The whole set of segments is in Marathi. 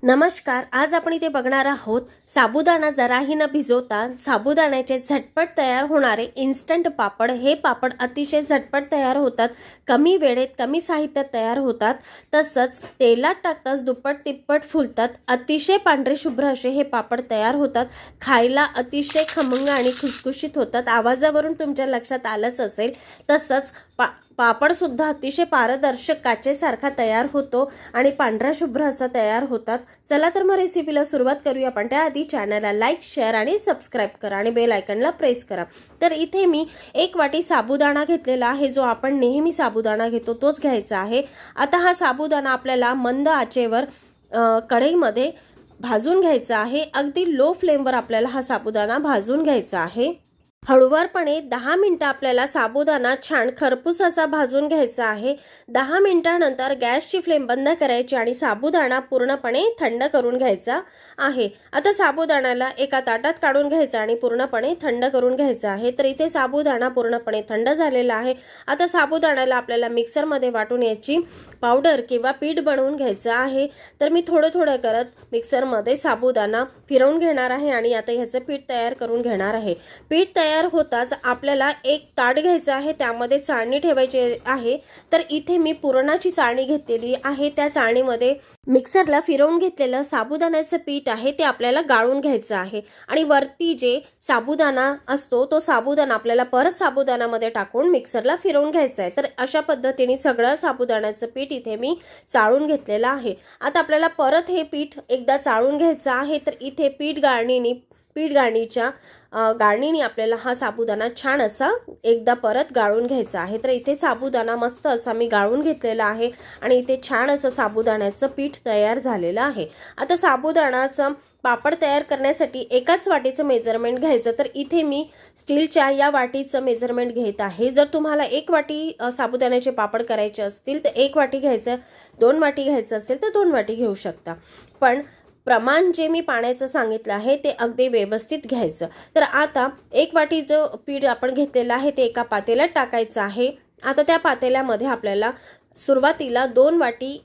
नमस्कार. आज आपण इथे बघणार आहोत साबुदाणा जराही न भिजवता साबुदाण्याचे झटपट तयार होणारे इन्स्टंट पापड. हे पापड अतिशय झटपट तयार होतात, कमी वेळेत कमी साहित्यात तयार होतात, तसंच तेलात टाकताच दुप्पट तिप्पट फुलतात. अतिशय पांढरे शुभ्र असे हे पापड तयार होतात. खायला अतिशय खमंग आणि खुसखुशीत होतात. आवाजावरून तुमच्या लक्षात आलंच असेल. तसंच पापड सुद्धा अतिशय पारदर्शक काचेसारखा तयार होतो आणि पांढरा शुभ्र असा तयार होतात. चला तर मग रेसिपीला सुरुवात करूया. पण त्याआधी चॅनलला लाईक, शेअर आणि सबस्क्राईब करा आणि बेल आयकॉनला प्रेस करा. तर इथे मी 1 वाटी साबुदाणा घेतलेला आहे. जो आपण नेहमी साबुदाणा घेतो तोच घ्यायचा आहे. आता हा साबुदाणा आपल्याला मंद आचेवर कढईमध्ये भाजून घ्यायचा आहे. अगदी लो फ्लेमवर आपल्याला हा साबुदाणा भाजून घ्यायचा आहे. हळूवारपणे 10 मिनिटं आपल्याला साबुदाणा छान खरपूस असा भाजून घ्यायचा आहे. 10 मिनिटांनंतर गॅसची फ्लेम बंद करायची आणि साबुदाणा पूर्णपणे थंड करून घ्यायचा आहे. आता साबुदाण्याला एका ताटात काढून घ्यायचा आणि पूर्णपणे थंड करून घ्यायचा आहे. तर इथे साबुदाणा पूर्णपणे थंड झालेला आहे. आता साबुदाण्याला आपल्याला मिक्सरमध्ये वाटून याची पावडर किंवा पीठ बनवून घ्यायचं आहे. तर मी थोडं थोडं करत मिक्सरमध्ये साबुदाणा फिरवून घेणार आहे आणि आता ह्याचं पीठ तयार करून घेणार आहे. पीठ तयार होताच आपल्याला एक ताट घ्यायचं आहे. त्यामध्ये चाळणी ठेवायची आहे. तर इथे मी पुरणाची चाळणी घेतलेली आहे. त्या चाळणीमध्ये मिक्सरला फिरवून घेतलेलं साबुदाण्याचं पीठ आहे ते आपल्याला गाळून घ्यायचं आहे आणि वरती जे साबुदाणा असतो तो साबुदाणा आपल्याला परत साबुदाण्यामध्ये टाकून मिक्सरला फिरवून घ्यायचं आहे. तर अशा पद्धतीने सगळं साबुदाण्याचं पीठ इथे मी चाळून घेतलेलं आहे. आता आपल्याला परत हे पीठ एकदा चाळून घ्यायचं आहे. तर इथे पीठ गाळणीच्या गाळणीने आपल्याला हा साबुदाणा छान असा एकदा परत गाळून घ्यायचा आहे. तर इथे साबुदाणा मस्त असा मी गाळून घेतलेला आहे आणि इथे छान असं साबुदाण्याचं पीठ तयार झालेलं आहे. आता साबुदाणाचं पापड तयार करण्यासाठी एकाच वाटीचं मेजरमेंट घ्यायचं. तर इथे मी स्टीलच्या या वाटीचं मेजरमेंट घेत आहे. जर तुम्हाला 1 वाटी साबुदाण्याचे पापड करायचे असतील तर 1 वाटी घ्यायचं, 2 वाटी घ्यायचं असेल तर 2 वाटी घेऊ शकता. पण प्रमाण जे मी पाण्याचं सांगितलं आहे ते अगदी व्यवस्थित घ्यायचं. तर आता 1 वाटी जो पीठ आपण घेतलेलं आहे ते एका पातेल्यात टाकायचं आहे. आता त्या पातेल्यामध्ये आपल्याला सुरुवातीला 2 वाटी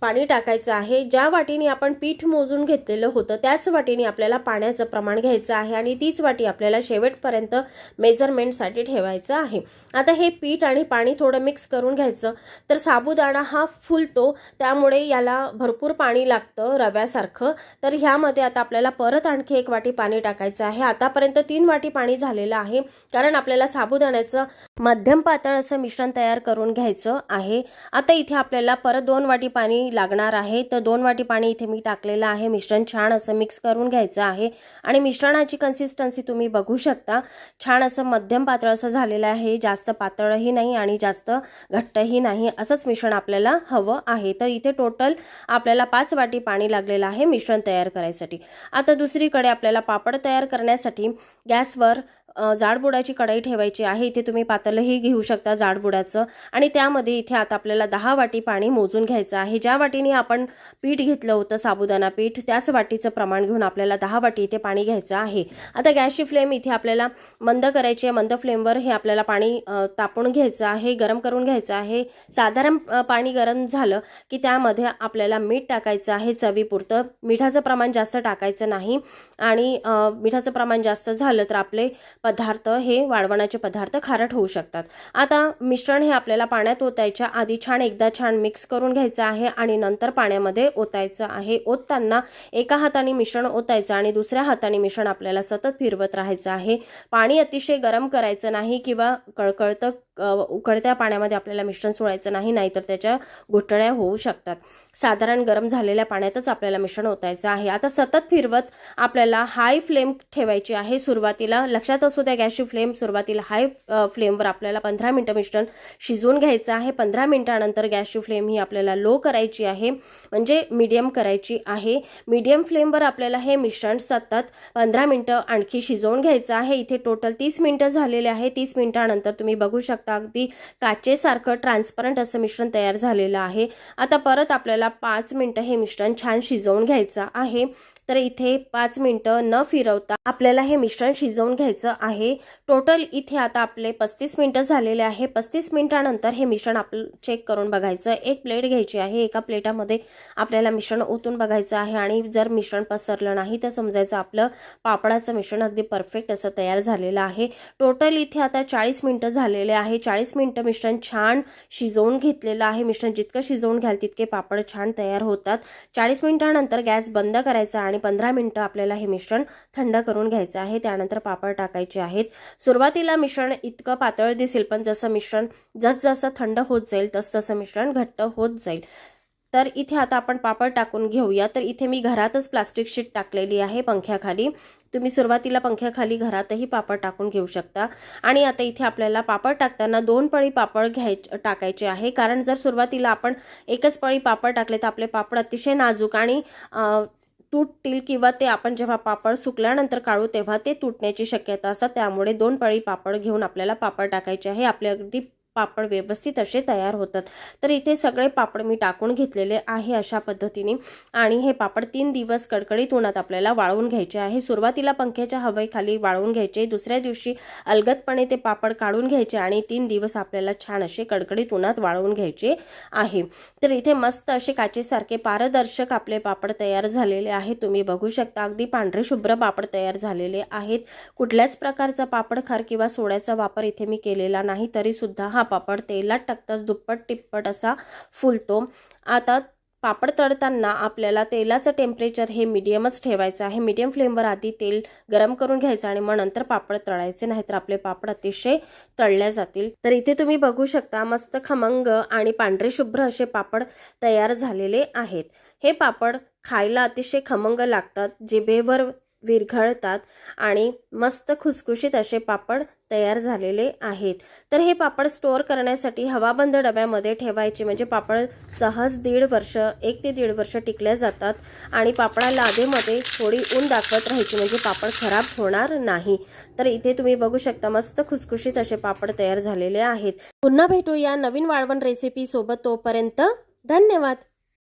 पाणी टाकायचं आहे. ज्या वाटीने आपण पीठ मोजून घेतलेलं होतं त्याच वाटीने आपल्याला पाण्याचं प्रमाण घ्यायचं आहे आणि तीच वाटी आपल्याला शेवटपर्यंत मेजरमेंटसाठी ठेवायचं आहे. आता हे पीठ आणि पाणी थोडं मिक्स करून घ्यायचं. तर साबुदाणा हा फुलतो त्यामुळे याला भरपूर पाणी लागतं रव्यासारखं. तर ह्यामध्ये आता आपल्याला परत आणखी 1 वाटी पाणी टाकायचं आहे. आतापर्यंत 3 वाटी पाणी झालेलं आहे कारण आपल्याला साबुदाण्याचं मध्यम पातळ असं मिश्रण तयार करून घ्यायचं आहे. आता इथे आपल्याला परत 2 वाटी पाणी लागणार आहे. तर 2 वाटी पाणी इथे मी टाकलेलं आहे. मिश्रण छान असं मिक्स करून घ्यायचं आहे आणि मिश्रणाची कन्सिस्टन्सी तुम्ही बघू शकता. छान असं मध्यम पातळ असं झालेलं आहे. जास्त पातळही नाही आणि जास्त घट्टही नाही, असंच मिश्रण आपल्याला हवं आहे. तर इथे टोटल आपल्याला 5 वाटी पाणी लागलेलं आहे मिश्रण तयार करायसाठी. आता दुसरीकडे आपल्याला पापड तयार करण्यासाठी गॅसवर जाडबुडाची कढई ठेवायची आहे. इथे तुम्ही पातेलंही घेऊ शकता जाडबुडाचं आणि त्यामध्ये इथे आता आपल्याला 10 वाटी पाणी मोजून घ्यायचं आहे. ज्या वाटीने आपण पीठ घेतलं होतं साबुदाणा पीठ त्याच वाटीचं प्रमाण घेऊन आपल्याला 10 वाटी इथे पाणी घ्यायचं आहे. आता गॅसची फ्लेम इथे आपल्याला मंद करायची आहे. मंद फ्लेमवर हे आपल्याला पाणी तापवून घ्यायचं आहे, गरम करून घ्यायचं आहे. साधारण पाणी गरम झालं की त्यामध्ये आपल्याला मीठ टाकायचं आहे चवीपुरतं. मिठाचं प्रमाण जास्त टाकायचं नाही आणि मिठाचं प्रमाण जास्त झालं तर आपले पदार्थ हे वाळवणाचे पदार्थ खारट होऊ शकतात. आता मिश्रण हे आपल्याला पाण्यात ओतायच्या आधी एकदा छान मिक्स करून घ्यायचं आहे आणि नंतर पाण्यामध्ये ओतायचं आहे. ओतताना एका हाताने मिश्रण ओतायचं आणि दुसऱ्या हाताने मिश्रण आपल्याला सतत फिरवत राहायचं आहे. पाणी अतिशय गरम करायचं नाही किंवा उकळत्या पाण्यामध्ये आपल्याला मिश्रण सोडायचं नाही, नाहीतर त्याच्या गुठळ्या होऊ शकतात. साधारण गरम झालेल्या पाण्यातच आपल्याला मिश्रण ओतायचं आहे. आता सतत फिरवत आपल्याला हाय फ्लेम ठेवायची आहे. सुरुवातीला लक्षात असू द्या गॅसची फ्लेम सुरुवातीला हाय फ्लेमवर आपल्याला 15 मिनिटं मिश्रण शिजवून घ्यायचं आहे. 15 मिनिटानंतर गॅसची फ्लेम ही आपल्याला लो करायची आहे, म्हणजे मीडियम करायची आहे. मीडियम फ्लेमवर आपल्याला हे मिश्रण सतत 15 मिनिटं आणखी शिजवून घ्यायचं आहे. इथे टोटल 30 मिनिटं झालेले आहे. 30 मिनिटानंतर तुम्ही बघू शकता अगदी काचेसारखं ट्रान्सपरंट असं मिश्रण तयार झालेलं आहे. आता परत आपल्याला 5 मिनिटं हे मिश्रण छान शिजवून घ्यायचं आहे. तर इथे 5 मिनिटं न फिरवता आपल्याला हे मिश्रण शिजवून घ्यायचं आहे। टोटल इथे आता आपले 35 मिनिटं झालेले आहे। 35 मिनिटानंतर हे मिश्रण आपण चेक करून बघायचं। एक प्लेट घ्यायची आहे, एका प्लेटामध्ये आपल्याला मिश्रण ओतून बघायचं आहे आणि जर मिश्रण पसरलं नाही तर समजायचं आपलं पापडाचं मिश्रण अगदी परफेक्ट असं तयार झालेलं आहे। टोटल इथे आता 40 मिनिटं झालेले आहे। 40 मिनिटं मिश्रण छान शिजवून घेतलेलं आहे। मिश्रण जितकं शिजवून घ्याल तितके पापड छान तयार होतात। 40 मिनिटानंतर गॅस बंद करायचा आणि 15 मिनिटं आपल्याला हे मिश्रण थंड करून घ्यायचं आहे। त्यानंतर पापड टाकायचे आहेत। सुरुवातीला मिश्रण इतकं पातळ दिसेल, पण जसं मिश्रण जसं थंड होत जाईल तसं मिश्रण घट्ट होत जाईल। तर इथे आता आपण पापड टाकून घेऊया। तर इथे मी घरातच प्लास्टिक शीट टाकलेली आहे पंख्याखाली। तुम्ही सुरुवातीला पंख्याखाली घरातही पापड टाकून घेऊ शकता। आणि आता इथे आपल्याला पापड टाकताना 2 पळी पापड टाकायचे आहे, कारण जर सुरुवातीला आपण एकच पळी पापड टाकले तर आपले पापड अतिशय नाजूक आणि तुटतील किंवा ते आपण जेव्हा पापड सुकल्यानंतर काढू तेव्हा ते तुटण्याची शक्यता असते। त्यामुळे 2 पळी पापड घेऊन आपल्याला पापड टाकायचे आहे। आपले अगदी पापड व्यवस्थित असे तयार होतात। तर इथे सगळे पापड मी टाकून घेतलेले आहे अशा पद्धतीने। आणि हे पापड 3 दिवस कडकडीत उन्हात आपल्याला वाळवून घ्यायचे आहे। सुरुवातीला पंख्याच्या हवेखाली वाळवून घ्यायचे, दुसऱ्या दिवशी अलगदपणे ते पापड काढून घ्यायचे आणि 3 दिवस आपल्याला छान असे कडकडीत उन्हात वाळवून घ्यायचे आहे। तर इथे मस्त असे काचेसारखे पारदर्शक आपले पापड तयार झालेले आहे। तुम्ही बघू शकता अगदी पांढरे शुभ्र पापड तयार झालेले आहेत। कुठल्याच प्रकारचा पापड खार किंवा सोड्याचा वापर इथे मी केलेला नाही, तरी सुद्धा हा पापड तेलात टाकताच दुप्पट तिप्पट असा फुलतो। आता पापड तळताना आपल्याला तेलाचं टेम्परेचर हे मीडियमच ठेवायचं आहे। मीडियम फ्लेमवर आधी तेल गरम करून घ्यायचं आणि मग नंतर पापड तळायचे, नाहीतर आपले पापड अतिशय तळल्या जातील। तर इथे तुम्ही बघू शकता मस्त खमंग आणि पांढरे शुभ्र असे पापड तयार झालेले आहेत। हे पापड खायला अतिशय खमंग लागतात, जिभेवर विरघळतात आणि मस्त खुसखुशीत असे पापड तयार झालेले आहेत। तर हे पापड स्टोअर करण्यासाठी हवाबंद डब्यामध्ये ठेवायचे, म्हणजे पापड सहज 1.5 वर्ष 1 ते 1.5 वर्ष टिकल्या जातात। आणि पापडाला आधीमध्ये थोडी ऊन दाखवत राहायची, म्हणजे पापड खराब होणार नाही। तर इथे तुम्ही बघू शकता मस्त खुसखुशीत असे पापड तयार झालेले आहेत। पुन्हा भेटूया नवीन वाळवण रेसिपी सोबत, तोपर्यंत धन्यवाद।